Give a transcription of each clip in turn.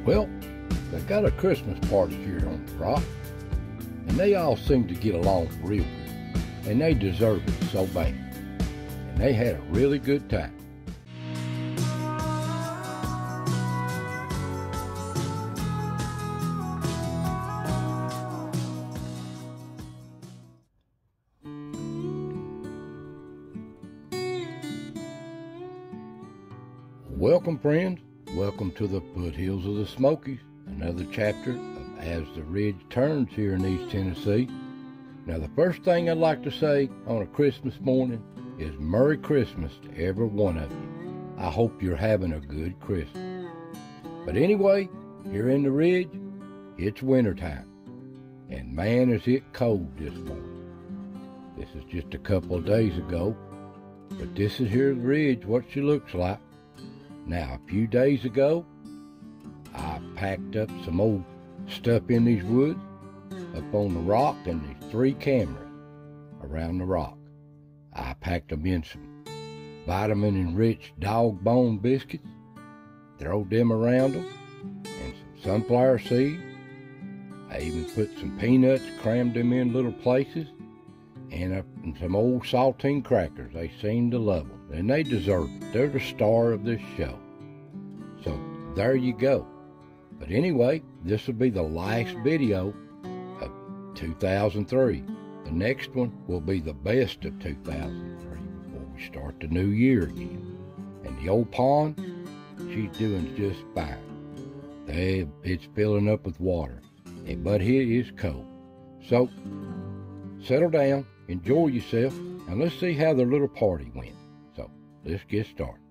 Well, they got a Christmas party here on the rock, and they all seem to get along real good, and they deserve it so bad. And they had a really good time. Welcome, friends. Welcome to the foothills of the Smokies, another chapter of As the Ridge Turns here in East Tennessee. Now, the first thing I'd like to say on a Christmas morning is Merry Christmas to every one of you. I hope you're having a good Christmas. But anyway, here in the Ridge, it's wintertime, and man, is it cold this morning. This is just a couple of days ago, but this is here the Ridge, what she looks like. Now, a few days ago, I packed up some old stuff in these woods, up on the rock, and these 3 cameras around the rock. I packed them in some vitamin-enriched dog bone biscuits, throwed them around them, and some sunflower seeds. I even put some peanuts, crammed them in little places, and some old saltine crackers. They seem to love them, and they deserve it. They're the star of this show. So there you go. But anyway, this will be the last video of 2003. The next one will be the best of 2003 before we start the new year again. And the old pond, she's doing just fine. It's filling up with water, but it is cold. So settle down, enjoy yourself, and let's see how their little party went. So let's get started.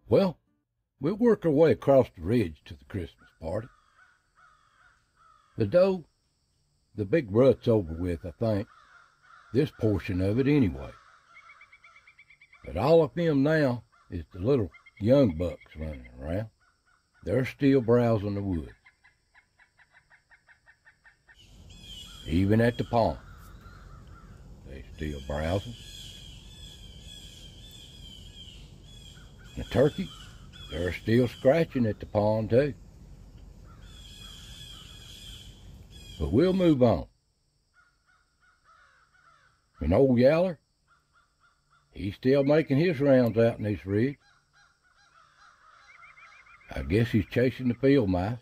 Well, we'll work our way across the ridge to the Christmas party. The big rut's over with, I think. This portion of it anyway. But all of them now is the little young bucks running around. They're still browsing the woods. Even at the pond, they still browsing. The turkey, they're still scratching at the pond too. But we'll move on. And old Yaller, he's still making his rounds out in this ridge. I guess he's chasing the field mice.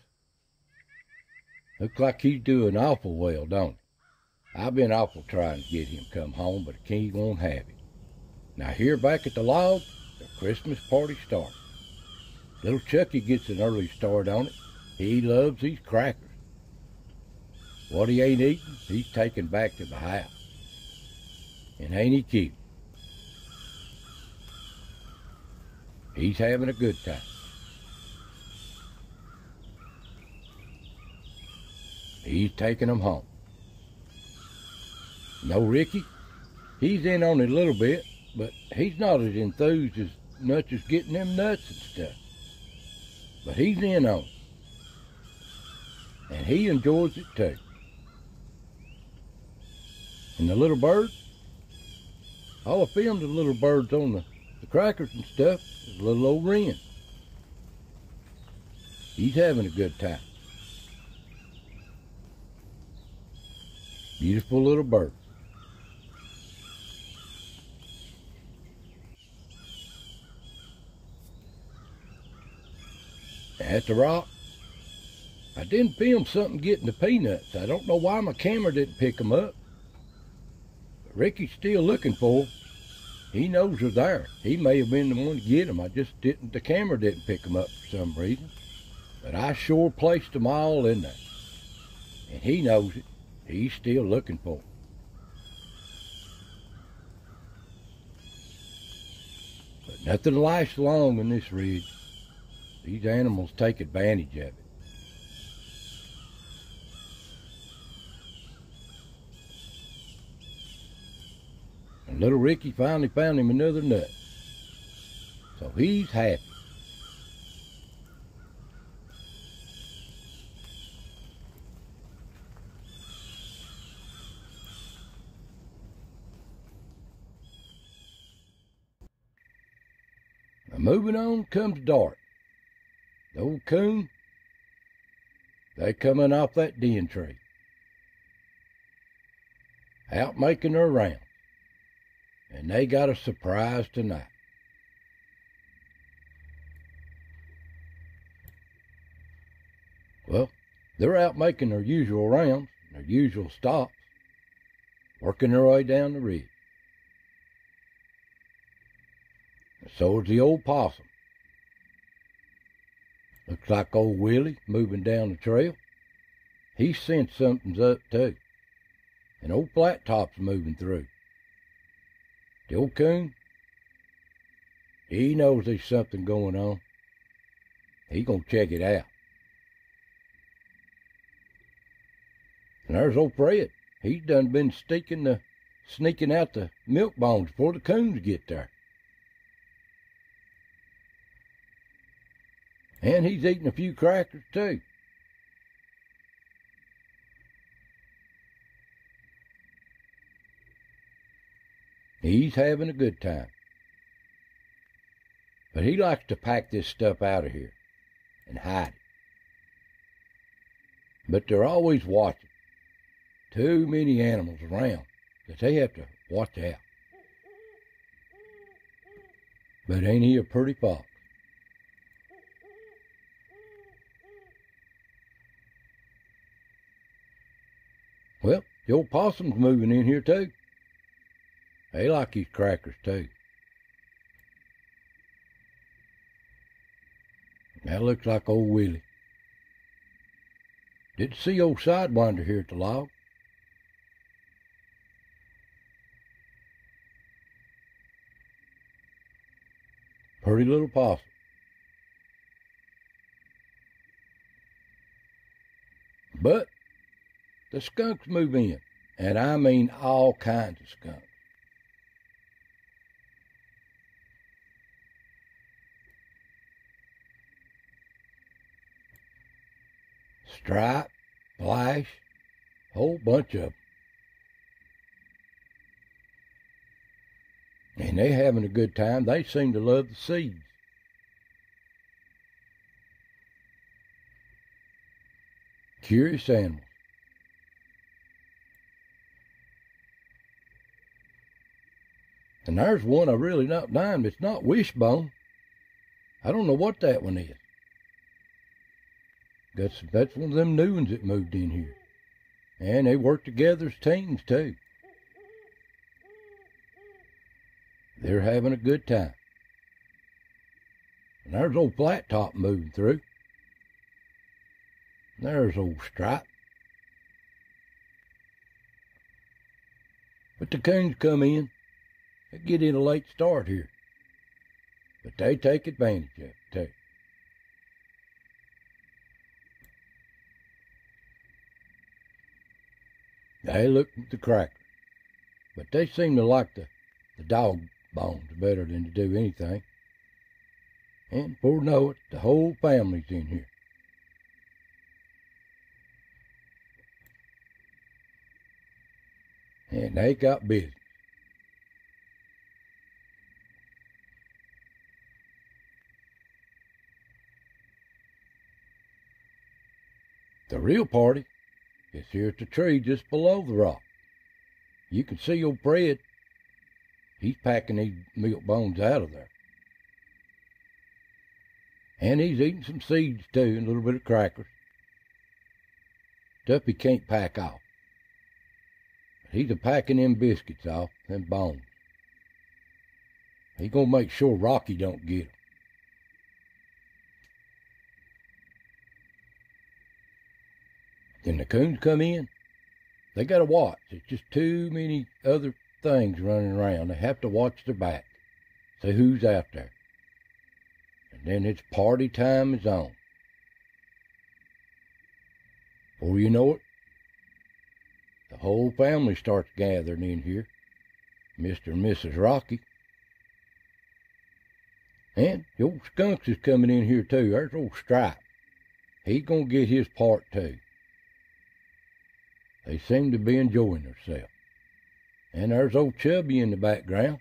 Looks like he's doing awful well, don't he? I've been awful trying to get him to come home, but he won't have it. Now here back at the log, the Christmas party starts. Little Chucky gets an early start on it. He loves these crackers. What he ain't eating, he's taking back to the house. And ain't he cute? He's having a good time. He's taking them home. No Ricky, he's in on it a little bit, but he's not as enthused as much as getting them nuts and stuff. But he's in on it. And he enjoys it too. And the little birds, all I filmed the little birds on the crackers and stuff is a little old wren. He's having a good time. Beautiful little bird. At the rock, I didn't film something getting the peanuts. I don't know why my camera didn't pick them up. But Ricky's still looking for them. He knows they're there. He may have been the one to get them. The camera didn't pick them up for some reason. But I sure placed them all in there. And he knows it. He's still looking for them. But nothing lasts long in this ridge. These animals take advantage of it. And little Ricky finally found him another nut. So he's happy. moving on comes dark. The old coon, they coming off that den tree, out making their rounds, and they got a surprise tonight. Well, they're out making their usual rounds, their usual stops, working their way down the ridge. And so is the old possum. Looks like old Willie moving down the trail. He sensed something's up too. And old Flat Top's moving through. The old coon, he knows there's something going on. He gonna check it out. And there's old Fred. He's done been sneaking out the milk bones before the coons get there. And he's eating a few crackers too. He's having a good time. But he likes to pack this stuff out of here and hide it. But they're always watching. Too many animals around that they have to watch out. But ain't he a pretty fox? Well, the old possum's moving in here too. They like these crackers too. That looks like old Willie. Did see old Sidewinder here at the log. Pretty little possum. But the skunks move in, and I mean all kinds of skunks. Stripe, Flash, whole bunch of them. And they having a good time. They seem to love the seeds. Curious animals. And there's one I really not named. It's not Wishbone. I don't know what that one is. That's one of them new ones that moved in here. And they work together as teams too. They're having a good time. And there's old Flat Top moving through. There's old Stripe. But the coons come in. They get in a late start here. But they take advantage of it too. They look at the crackers. But they seem to like the dog bones better than to do anything. And before you know it, the whole family's in here. And they got business. The real party is here at the tree just below the rock. You can see old Fred. He's packing these milk bones out of there. And he's eating some seeds too, and a little bit of crackers. Stuff he can't pack off. But he's a-packing them biscuits off, them bones. He's gonna make sure Rocky don't get them. Then the coons come in. They gotta watch. It's just too many other things running around. They have to watch their back. See who's out there. And then it's party time is on. Before you know it, the whole family starts gathering in here. Mr. and Mrs. Rocky. And the old Skunks is coming in here too. There's old Stripe. He's gonna get his part too. They seem to be enjoying themselves. And there's old Chubby in the background.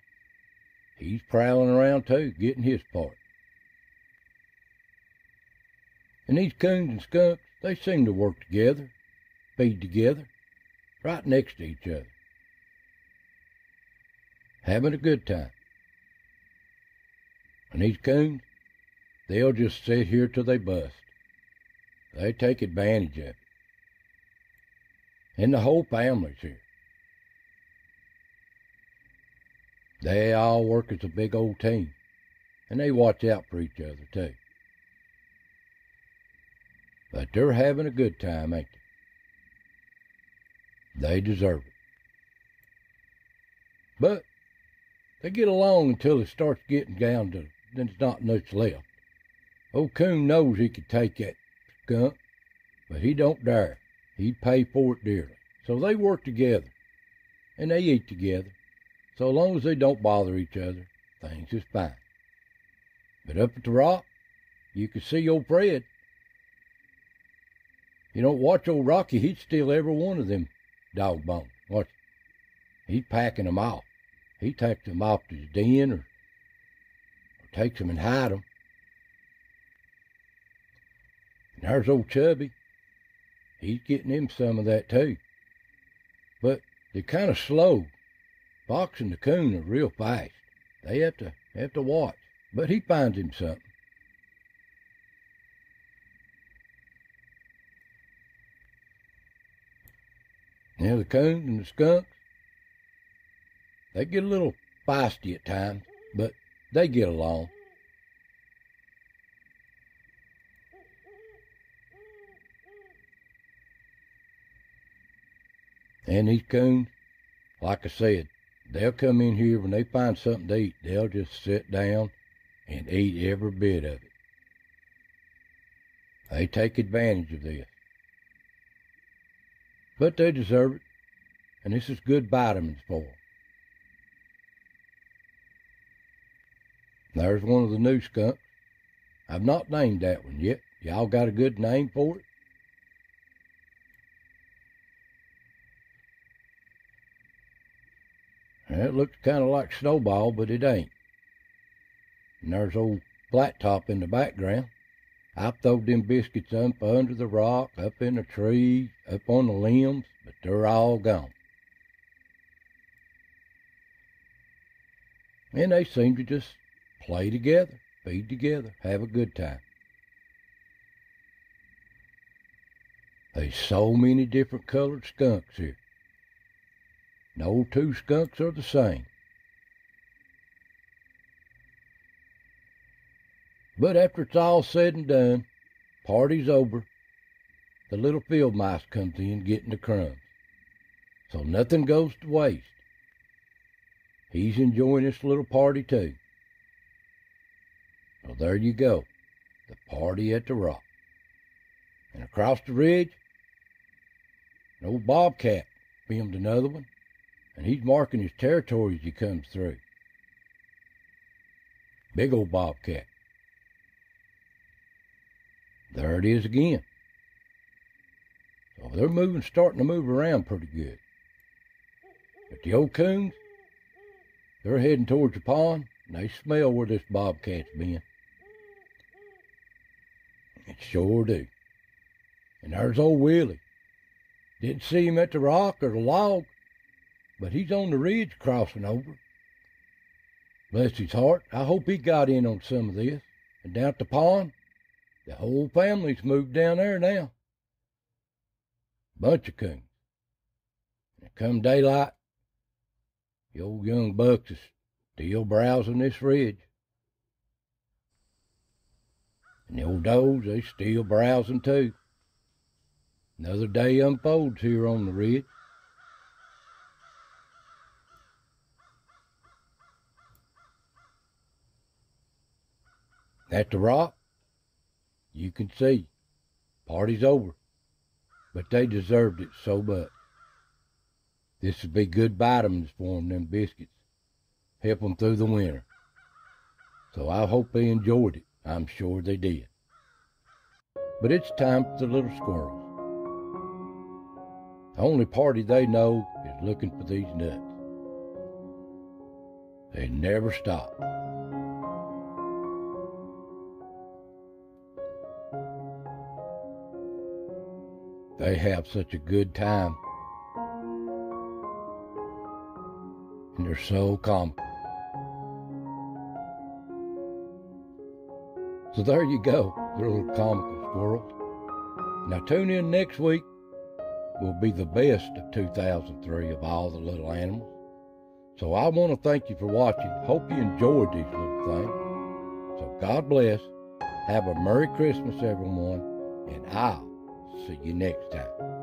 He's prowling around too, getting his part. And these coons and skunks, they seem to work together, feed together, right next to each other, having a good time. And these coons, they'll just sit here till they bust. They take advantage of it. And the whole family's here. They all work as a big old team, and they watch out for each other too. But they're having a good time, ain't they? They deserve it. But they get along until it starts getting down to there's not much left. Old Coon knows he could take that skunk, but he don't dare. He'd pay for it dearly. So they work together, and they eat together. So long as they don't bother each other, things is fine. But up at the rock, you can see old Fred. You don't watch old Rocky, he'd steal every one of them dog bones. Watch. He's packing them off. He takes them off to his den or takes them and hide them. And there's old Chubby. He's getting him some of that too. But they're kind of slow. Fox and the coon are real fast. They have to watch. But he finds him something. Now the coons and the skunks, they get a little feisty at times, but they get along. And these coons, like I said, they'll come in here when they find something to eat. They'll just sit down and eat every bit of it. They take advantage of this. But they deserve it, and this is good vitamins for them. There's one of the new skunks. I've not named that one yet. Y'all got a good name for it? It looks kind of like Snowball, but it ain't. And there's old Flat Top in the background. I've throwed them biscuits up under the rock, up in the trees, up on the limbs, but they're all gone. And they seem to just play together, feed together, have a good time. There's so many different colored skunks here. No two skunks are the same. But after it's all said and done, party's over, the little field mice comes in getting the crumbs. So nothing goes to waste. He's enjoying this little party too. So there you go, the party at the rock. And across the ridge, an old bobcat filmed another one, and he's marking his territory as he comes through. Big old bobcat. There it is again. So they're starting to move around pretty good. But the old coons, they're heading towards the pond, and they smell where this bobcat's been. It sure do. And there's old Willie. Didn't see him at the rock or the log, but he's on the ridge crossing over. Bless his heart, I hope he got in on some of this. And down at the pond, the whole family's moved down there now. Bunch of coons. And come daylight, the old young bucks is still browsing this ridge. And the old does, they still browsing too. Another day unfolds here on the ridge. At the rock, you can see, party's over, but they deserved it so much. This would be good vitamins for them biscuits. Help them through the winter. So I hope they enjoyed it. I'm sure they did. But it's time for the little squirrels. The only party they know is looking for these nuts. They never stop. They have such a good time. And they're so comical. So there you go, the little comical squirrels. Now tune in next week. Will be the best of 2003 of all the little animals. So I want to thank you for watching. Hope you enjoyed these little things. So God bless. Have a Merry Christmas, everyone. And I'll see you next time.